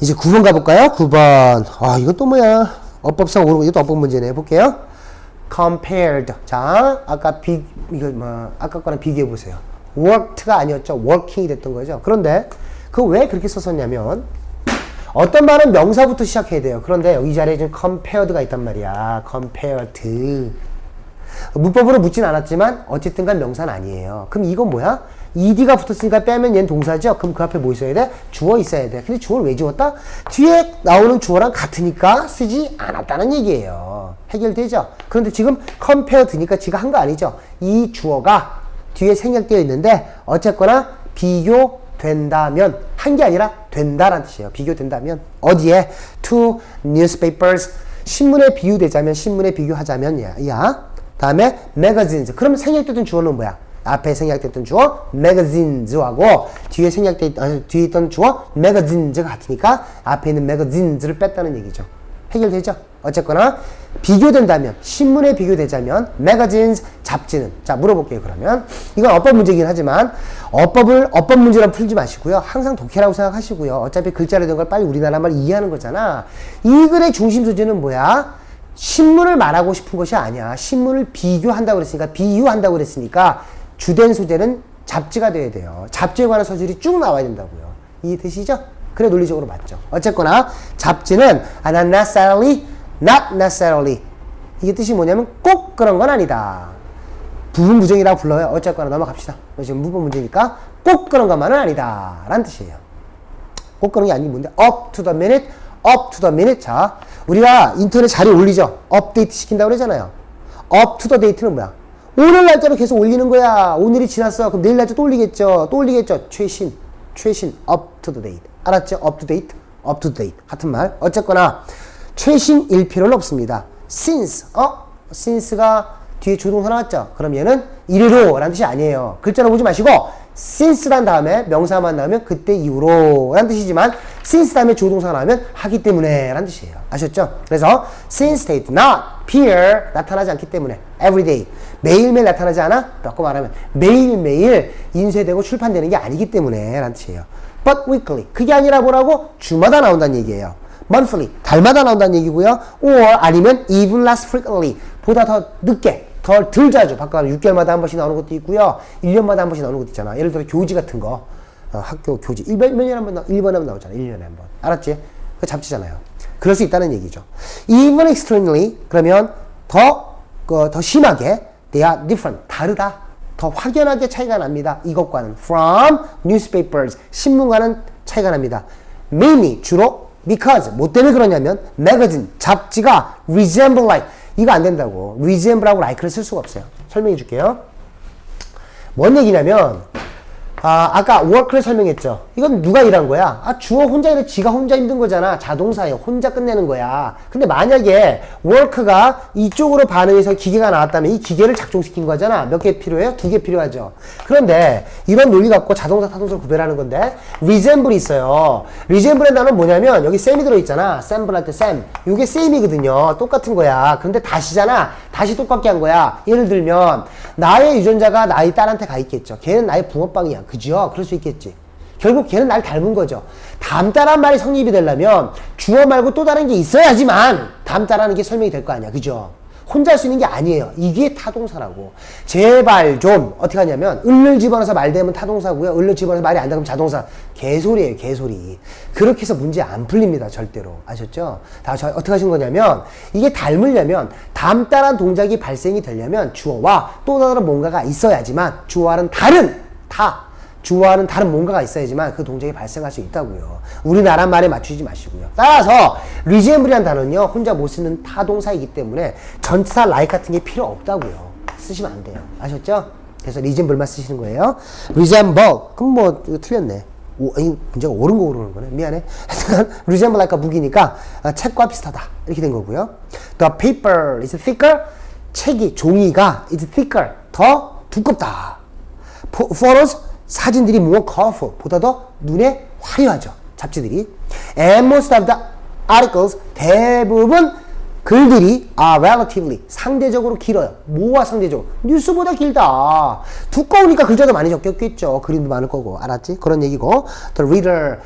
이제 9번 가볼까요? 9번. 아, 이건 또 뭐야? 어법상 오르고, 이것도 어법 문제네. 볼게요. compared. 자, 아까 거랑 비교해보세요. worked가 아니었죠. working이 됐던 거죠. 그런데, 그거 왜 그렇게 썼었냐면, 어떤 말은 명사부터 시작해야 돼요. 그런데 여기 자리에 지금 compared가 있단 말이야. compared. 문법으로 묻진 않았지만, 어쨌든 간 명사는 아니에요. 그럼 이건 뭐야? ed가 붙었으니까 빼면 얘는 동사죠? 그럼 그 앞에 뭐 있어야 돼? 주어 있어야 돼. 근데 주어를 왜 지웠다? 뒤에 나오는 주어랑 같으니까 쓰지 않았다는 얘기예요. 해결되죠? 그런데 지금 compared니까 지가 한 거 아니죠? 이 주어가 뒤에 생략되어 있는데 어쨌거나 비교된다면 한 게 아니라 된다라는 뜻이에요. 비교된다면 어디에? to newspapers 신문에 비유되자면 신문에 비교하자면 야 다음에 magazines 그러면 생략됐던 주어는 뭐야? 앞에 생략됐던 주어 magazines하고 뒤에 뒤에 있던 주어 magazines가 같으니까 앞에 있는 magazines를 뺐다는 얘기죠. 해결되죠? 어쨌거나 비교된다면 신문에 비교되자면 magazines 잡지는 자 물어볼게요. 그러면 이건 어법 문제이긴 하지만 어법 문제로 풀지 마시고요. 항상 독해라고 생각하시고요. 어차피 글자로 된 걸 빨리 우리나라 말 이해하는 거잖아. 이 글의 중심 소재는 뭐야? 신문을 말하고 싶은 것이 아니야. 신문을 비교한다고 그랬으니까 비유한다고 그랬으니까 주된 소재는 잡지가 돼야 돼요. 잡지에 관한 서술이 쭉 나와야 된다고요. 이해되시죠? 그래 논리적으로 맞죠. 어쨌거나 잡지는 not necessarily 이게 뜻이 뭐냐면 꼭 그런 건 아니다. 부분 부정이라고 불러요. 어쨌거나 넘어갑시다. 지금 문법 문제니까 꼭 그런 것만은 아니다 라는 뜻이에요. 꼭 그런 게 아니면 뭔데? up to the minute 자 우리가 인터넷 자료 올리죠. 업데이트 시킨다고 그러잖아요. up to the date는 뭐야? 오늘 날짜로 계속 올리는 거야. 오늘이 지났어. 그럼 내일 날짜 또 올리겠죠. 최신 up to the date. 알았죠? up to date 같은 말. 어쨌거나 최신일 필요는 없습니다. since가 뒤에 조동사 나왔죠? 그럼 얘는 이래로 라는 뜻이 아니에요. 글자로 보지 마시고 since란 다음에 명사만 나오면 그때 이후로 라는 뜻이지만 since 다음에 조동사가 나오면 하기 때문에 라는 뜻이에요. 아셨죠? 그래서 since they do not appear 나타나지 않기 때문에 everyday 매일매일 나타나지 않아? 바꿔 말하면 매일매일 인쇄되고 출판되는 게 아니기 때문에 라는 뜻이에요. but weekly 그게 아니라 뭐라고? 주마다 나온다는 얘기예요. monthly 달마다 나온다는 얘기고요. or 아니면 even less frequently 보다 더 늦게 덜 자주 바꿔가면 6개월마다 한 번씩 나오는 것도 있고요. 1년마다 한 번씩 나오는 것도 있잖아. 예를 들어 교지 같은 거 학교 교지 1년에 한 번 1번에 한 번 나오잖아. 1년에 한 번. 알았지? 그거 잡지잖아요. 그럴 수 있다는 얘기죠. even extremely 그러면 더 심하게 they are different 다르다. 더 확연하게 차이가 납니다. 이것과는 from newspapers 신문과는 차이가 납니다. mainly 주로 because 뭐 때문에 그러냐면 magazine 잡지가 resemble like 이거 안 된다고. resemble하고 like를 쓸 수가 없어요. 설명해 줄게요. 뭔 얘기냐면 아까 work를 설명했죠. 이건 누가 일한 거야? 주어 혼자 일해 지가 혼자 힘든 거잖아. 자동사예요. 혼자 끝내는 거야. 근데 만약에 work가 이쪽으로 반응해서 기계가 나왔다면 이 기계를 작동시킨 거잖아. 몇 개 필요해요? 2개 필요하죠. 그런데 이런 논리 갖고 자동사, 타동사를 구별하는 건데 resemble이 있어요. resemble의 단어는 뭐냐면 여기 sam이 들어있잖아. assemble 할 때 sam. 이게 same이거든요. 똑같은 거야. 그런데 다시잖아. 다시 똑같게 한 거야. 예를 들면 나의 유전자가 나의 딸한테 가 있겠죠. 걔는 나의 붕어빵이야. 그죠? 그럴 수 있겠지. 결국 걔는 날 닮은 거죠. 닮다란 말이 성립이 되려면 주어 말고 또 다른 게 있어야지만 닮다라는 게 설명이 될 거 아니야. 그죠? 혼자 할 수 있는 게 아니에요. 이게 타동사라고. 제발 좀 어떻게 하냐면 을을 집어넣어서 말 되면 타동사고요. 을을 집어넣어서 말이 안 되면 자동사. 개소리예요. 개소리. 그렇게 해서 문제 안 풀립니다. 절대로. 아셨죠? 다 어떻게 하신 거냐면 이게 닮으려면 닮다란 동작이 발생이 되려면 주어와 또 다른 뭔가가 있어야지만 주어와는 주어와는 다른 뭔가가 있어야지만 그 동작이 발생할 수 있다고요. 우리나라 말에 맞추지 마시고요. 따라서 resemble이라는 단어는요. 혼자 못 쓰는 타동사이기 때문에 전치사 like 같은 게 필요 없다고요. 쓰시면 안 돼요. 아셨죠? 그래서 resemble만 쓰시는 거예요. resemble 그럼 뭐 이거 틀렸네. 이 문제가 옳은 거 고르는 거네. 미안해. resemble like가 무기니까 책과 비슷하다 이렇게 된 거고요. The paper is thicker 종이가 is thicker 더 두껍다. photos 사진들이 more colorful 보다 더 눈에 화려하죠. 잡지들이. And most of the articles 대부분 글들이 relatively 상대적으로 길어요. 뭐가 상대적으로? 뉴스보다 길다. 두꺼우니까 글자도 많이 적혔겠죠. 그림도 많을 거고. 알았지? 그런 얘기고. The reader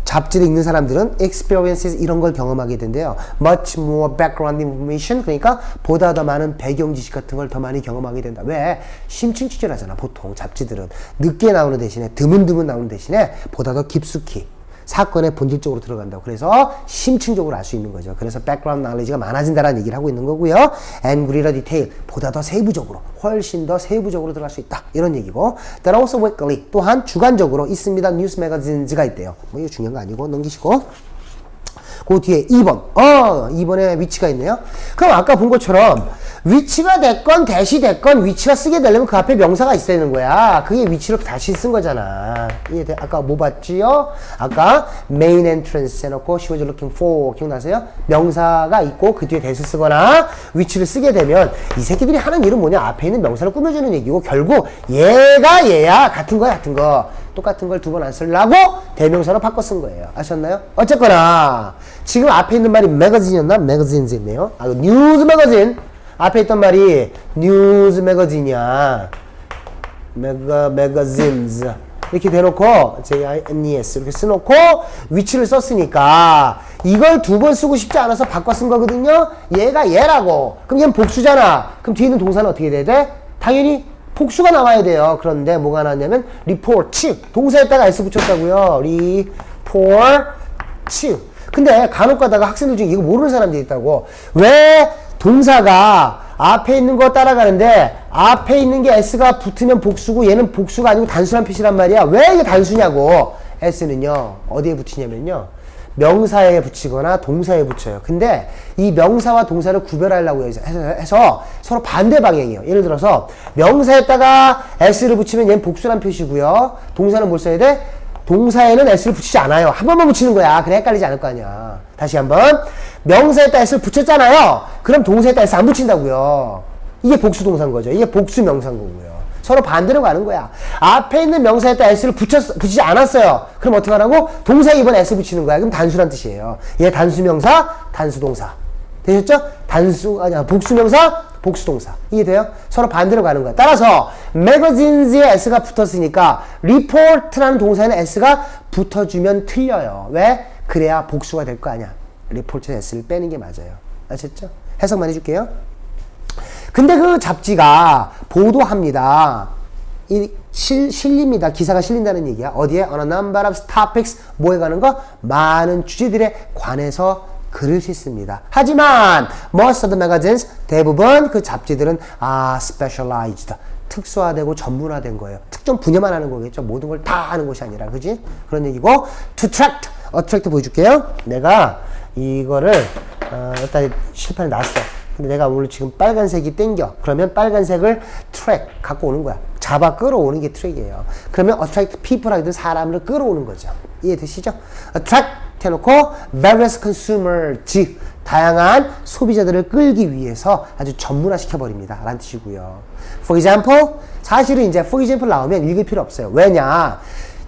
잡지를 읽는 사람들은 experiences 이런 걸 경험하게 된대요. much more background information 그러니까 보다 더 많은 배경 지식 같은 걸 더 많이 경험하게 된다. 왜? 심층 취재를 하잖아. 보통 잡지들은 늦게 나오는 대신에 드문드문 나오는 대신에 보다 더 깊숙이 사건의 본질적으로 들어간다고. 그래서 심층적으로 알 수 있는 거죠. 그래서 background knowledge가 많아진다라는 얘기를 하고 있는 거고요. and greater detail 보다 더 세부적으로 훨씬 더 세부적으로 들어갈 수 있다. 이런 얘기고. Then also weekly 또한 주간적으로 있습니다. 뉴스 매거진즈가 있대요. 뭐 이거 중요한 거 아니고 넘기시고. 그 뒤에 2번. 2번에 위치가 있네요. 그럼 아까 본 것처럼 위치가 됐건 대시 됐건 위치가 쓰게 되려면 그 앞에 명사가 있어야 되는 거야. 그게 위치로 다시 쓴 거잖아. 이게 아까 뭐 봤지요? 아까 main entrance 해놓고 she was looking for 기억나세요? 명사가 있고 그 뒤에 대시 쓰거나 위치를 쓰게 되면 이 새끼들이 하는 일은 뭐냐? 앞에 있는 명사를 꾸며주는 얘기고 결국 얘가 얘야 같은 거야 같은 거. 똑같은 걸 두 번 안 쓰려고 대명사로 바꿔 쓴 거예요. 아셨나요? 어쨌거나 지금 앞에 있는 말이 매거진이었나? 매거진즈였네요. 뉴스 매거진 앞에 있던 말이 뉴스 매거진이야. 매거진즈 이렇게 대놓고 JINES 이렇게 써놓고 위치를 썼으니까 이걸 두 번 쓰고 싶지 않아서 바꿔 쓴 거거든요. 얘가 얘라고. 그럼 얘는 복수잖아. 그럼 뒤에 있는 동사는 어떻게 돼야 돼? 당연히 복수가 나와야 돼요. 그런데 뭐가 나왔냐면 report 동사에다가 s 붙였다고요. report 근데 간혹 가다가 학생들 중에 이거 모르는 사람들이 있다고. 왜 동사가 앞에 있는 거 따라가는데 앞에 있는 게 s가 붙으면 복수고 얘는 복수가 아니고 단순한 표시란 말이야. 왜 이게 단수냐고. s는요 어디에 붙이냐면요 명사에 붙이거나 동사에 붙여요. 근데 이 명사와 동사를 구별하려고 해서 서로 반대 방향이에요. 예를 들어서 명사에다가 s를 붙이면 얘는 복수란 표시고요. 동사는 뭘 써야 돼? 동사에는 s를 붙이지 않아요. 한 번만 붙이는 거야. 그래 헷갈리지 않을 거 아니야. 다시 한번. 명사에다 s를 붙였잖아요. 그럼 동사에다 s 안 붙인다고요. 이게 복수 동사인 거죠. 이게 복수 명사인 거고요. 서로 반대로 가는 거야. 앞에 있는 명사에다 s를 붙이지 않았어요. 그럼 어떻게 하라고? 동사에 이번에 s 붙이는 거야. 그럼 단수란 뜻이에요. 얘 단수명사, 단수동사. 되셨죠? 복수명사, 복수동사. 이해돼요? 서로 반대로 가는 거야. 따라서 magazines에 s가 붙었으니까 report라는 동사에는 s가 붙어주면 틀려요. 왜? 그래야 복수가 될 거 아니야. report에 s를 빼는 게 맞아요. 아셨죠? 해석만 해줄게요. 근데 그 잡지가 보도합니다. 실립니다. 기사가 실린다는 얘기야. 어디에? On a number of topics. 뭐에 관한 거? 많은 주제들에 관해서 글을 싣습니다. 하지만 most of the magazines 대부분 그 잡지들은 specialized 특수화되고 전문화된 거예요. 특정 분야만 하는 거겠죠. 모든 걸 다 하는 것이 아니라. 그지? 그런 얘기고 to attract 보여줄게요. 내가 이거를 일단 실판에 놨어. 근데 내가 오늘 지금 빨간색이 땡겨. 그러면 빨간색을 트랙 갖고 오는 거야. 잡아 끌어오는 게 트랙이에요. 그러면 attract people 하게 되면 사람을 끌어오는 거죠. 이해되시죠? attract 해놓고 various consumers 다양한 소비자들을 끌기 위해서 아주 전문화 시켜버립니다. 라는 뜻이고요. For example 사실은 이제 for example 나오면 읽을 필요 없어요. 왜냐?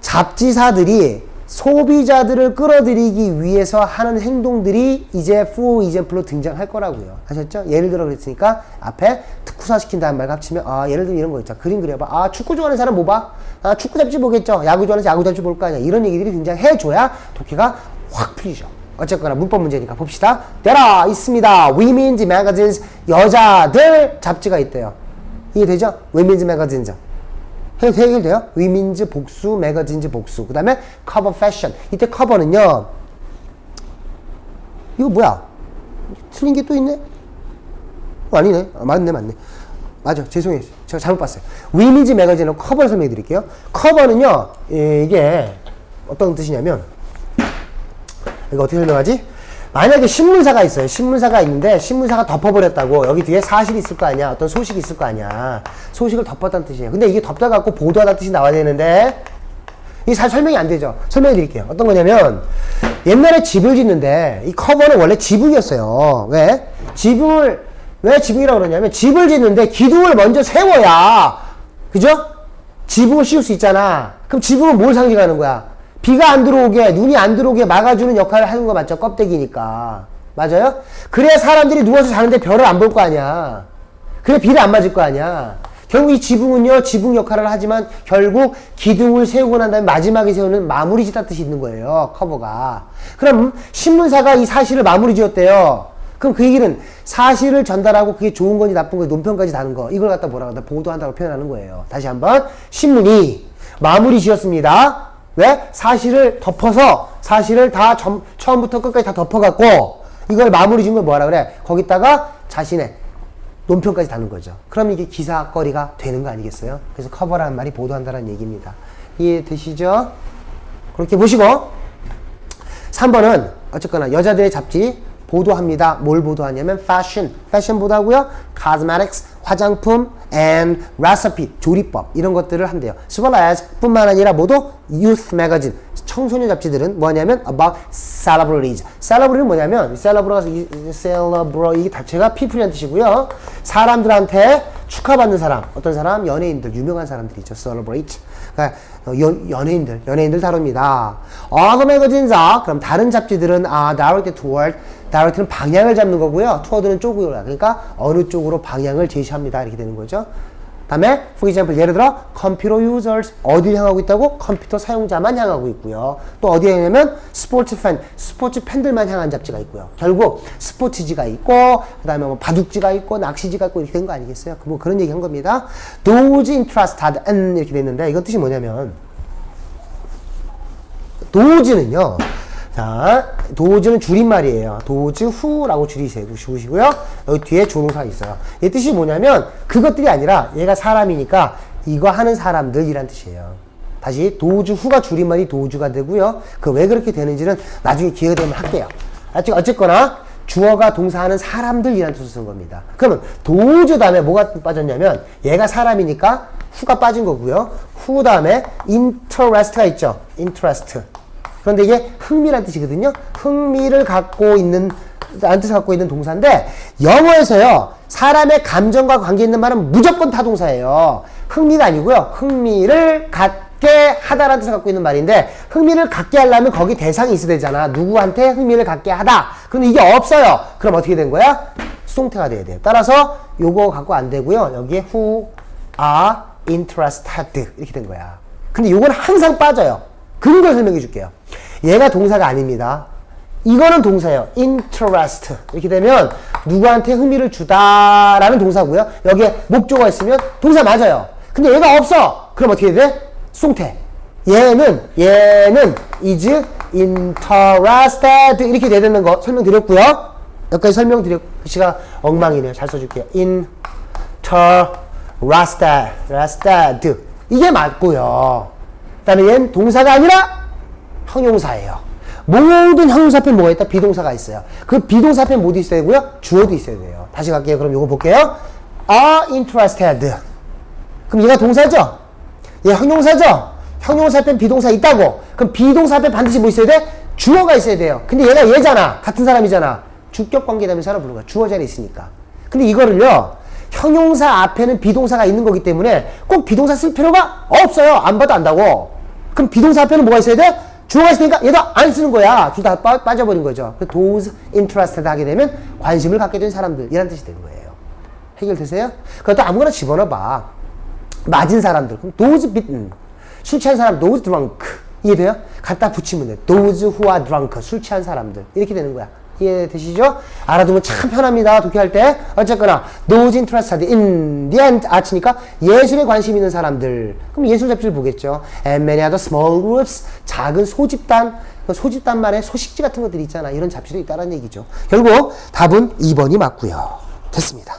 잡지사들이 소비자들을 끌어들이기 위해서 하는 행동들이 이제 for example로 등장할 거라고요. 아셨죠? 예를 들어 그랬으니까 앞에 특후사시킨다는 말과 합치면 예를 들면 이런 거 있죠. 그림 그려봐. 축구 좋아하는 사람 뭐 봐? 축구 잡지 보겠죠. 야구 좋아하는 야구 잡지 볼 거 아니야. 이런 얘기들이 등장해줘야 독해가 확 풀리죠. 어쨌거나 문법 문제니까 봅시다. 때라 있습니다. Women's Magazines 여자들 잡지가 있대요. 이해되죠? Women's Magazines 해결돼요? 위민즈 복수, 매거진즈 복수. 그 다음에 커버 패션. 이때 커버는요. 이거 뭐야? 틀린 게 또 있네? 아니네. 맞네. 맞아. 죄송해요. 제가 잘못 봤어요. 위민즈 매거진은 커버를 설명해 드릴게요. 커버는요. 이게 어떤 뜻이냐면 이거 어떻게 설명하지? 만약에 신문사가 있어요. 신문사가 있는데 신문사가 덮어버렸다고. 여기 뒤에 사실이 있을 거 아니야. 어떤 소식이 있을 거 아니야. 소식을 덮었다는 뜻이에요. 근데 이게 덮다 갖고 보도하다는 뜻이 나와야 되는데 이게 잘 설명이 안 되죠. 설명해 드릴게요. 어떤 거냐면 옛날에 집을 짓는데 이 커버는 원래 지붕이었어요. 왜? 왜 지붕이라고 그러냐면 집을 짓는데 기둥을 먼저 세워야 그죠? 지붕을 씌울 수 있잖아. 그럼 지붕은 뭘 상징하는 거야? 비가 안 들어오게, 눈이 안 들어오게 막아주는 역할을 하는 거 맞죠? 껍데기니까. 맞아요? 그래야 사람들이 누워서 자는데 별을 안 볼 거 아니야. 그래 비를 안 맞을 거 아니야. 결국 이 지붕은요, 지붕 역할을 하지만 결국 기둥을 세우고 난 다음에 마지막에 세우는 마무리 짓다는 뜻이 있는 거예요. 커버가. 그럼 신문사가 이 사실을 마무리 지었대요. 그럼 그 얘기는 사실을 전달하고 그게 좋은 건지 나쁜 건지 논평까지 다는 거. 이걸 갖다 뭐라고 한다? 보도한다고 표현하는 거예요. 다시 한번. 신문이 마무리 지었습니다. 왜? 사실을 덮어서 사실을 다 처음부터 끝까지 다 덮어갖고 이걸 마무리 지은 걸 뭐라 그래? 거기다가 자신의 논평까지 다는 거죠. 그럼 이게 기사거리가 되는 거 아니겠어요? 그래서 커버라는 말이 보도한다는 얘기입니다. 이해되시죠? 그렇게 보시고 3번은 어쨌거나 여자들의 잡지 보도합니다. 뭘 보도하냐면 패션 보도하고요. cosmetics, 화장품 and recipe, 조리법 이런 것들을 한대요. as well as 뿐만 아니라 모두 youth magazine, 청소년 잡지들은 뭐냐면 about celebrities. celebrity는 뭐냐면 celebrity 이게 자체가 people이라는 뜻이고요. 사람들한테 축하받는 사람, 어떤 사람? 연예인들, 유명한 사람들이죠. celebrate. 그러니까 연예인들 다룹니다. Other magazines are, 그럼 다른 잡지들은 are directed toward, direct는 방향을 잡는 거고요. toward는 쪽으로, 그러니까 어느 쪽으로 방향을 제시합니다. 이렇게 되는 거죠. 다음에 for example, 예를 들어 computer users, 어딜 향하고 있다고? 컴퓨터 사용자만 향하고 있고요. 또 어디에 있냐면 스포츠 팬들만 향한 잡지가 있고요. 결국 스포츠지가 있고 그 다음에 뭐 바둑지가 있고 낚시지가 있고 이렇게 된 거 아니겠어요? 뭐 그런 얘기 한 겁니다. Those interested in 이렇게 됐는데 이건 뜻이 뭐냐면 those는요. 자, 도즈는 줄임말이에요. 도즈 후라고 줄이시고요. 여기 뒤에 조동사가 있어요. 이 뜻이 뭐냐면 그것들이 아니라 얘가 사람이니까 이거 하는 사람들이란 뜻이에요. 다시 도즈 후가 줄임말이 도즈가 되고요. 그 왜 그렇게 되는지는 나중에 기회가 되면 할게요. 어쨌거나 주어가 동사하는 사람들이란 뜻을 쓴 겁니다. 그러면 도즈 다음에 뭐가 빠졌냐면 얘가 사람이니까 후가 빠진 거고요. 후 다음에 interest가 있죠. interest. 그런데 이게 흥미란 뜻이거든요. 흥미를 갖고 있는, 라는 뜻을 갖고 있는 동사인데, 영어에서요, 사람의 감정과 관계 있는 말은 무조건 타동사예요. 흥미가 아니고요. 흥미를 갖게 하다라는 뜻을 갖고 있는 말인데, 흥미를 갖게 하려면 거기 대상이 있어야 되잖아. 누구한테 흥미를 갖게 하다. 그런데 이게 없어요. 그럼 어떻게 된 거야? 수동태가 돼야 돼요. 따라서 요거 갖고 안 되고요. 여기에 who are interested. 이렇게 된 거야. 근데 요건 항상 빠져요. 근거 설명해 줄게요. 얘가 동사가 아닙니다. 이거는 동사예요. interest. 이렇게 되면 누구한테 흥미를 주다라는 동사고요. 여기에 목조가 있으면 동사 맞아요. 근데 얘가 없어. 그럼 어떻게 돼? 수동태. 얘는 is interested 이렇게 돼야 되는 거 설명드렸고요. 여기까지 설명드렸고 글씨가 엉망이네요. 잘 써줄게요. interested 이게 맞고요. 그 다음에 얘는 동사가 아니라 형용사예요. 모든 형용사 앞에 뭐가 있다? 비동사가 있어요. 그 비동사 앞에 뭐도 있어야 되고요? 주어도 있어야 돼요. 다시 갈게요. 그럼 이거 볼게요. are interested. 그럼 얘가 동사죠? 얘 형용사죠? 형용사 앞에 비동사 있다고. 그럼 비동사 앞에 반드시 뭐 있어야 돼? 주어가 있어야 돼요. 근데 얘가 얘잖아. 같은 사람이잖아. 주격 관계대명사로 부르는 거야. 주어 자리에 있으니까. 근데 이거를요. 형용사 앞에는 비동사가 있는 거기 때문에 꼭 비동사 쓸 필요가 없어요. 안 봐도 안다고. 그럼 비동사 앞에는 뭐가 있어야 돼? 주어가 있으니까 얘도 안 쓰는 거야. 둘 다 빠져버린 거죠. those interested 하게 되면 관심을 갖게 된 사람들 이란 뜻이 되는 거예요. 해결되세요? 그것도 아무거나 집어넣어봐. 맞은 사람들. 그럼 those bitten. 술 취한 사람 those drunk. 이해돼요? 갖다 붙이면 돼. those who are drunk. 술 취한 사람들. 이렇게 되는 거야. 이해되시죠? 알아두면 참 편합니다. 독해할 때. 어쨌거나 those interested in the art니까 예술에 관심 있는 사람들. 그럼 예술 잡지를 보겠죠. And many other small groups. 작은 소집단만의 소식지 같은 것들이 있잖아. 이런 잡지도 있다는 얘기죠. 결국 답은 2번이 맞고요. 됐습니다.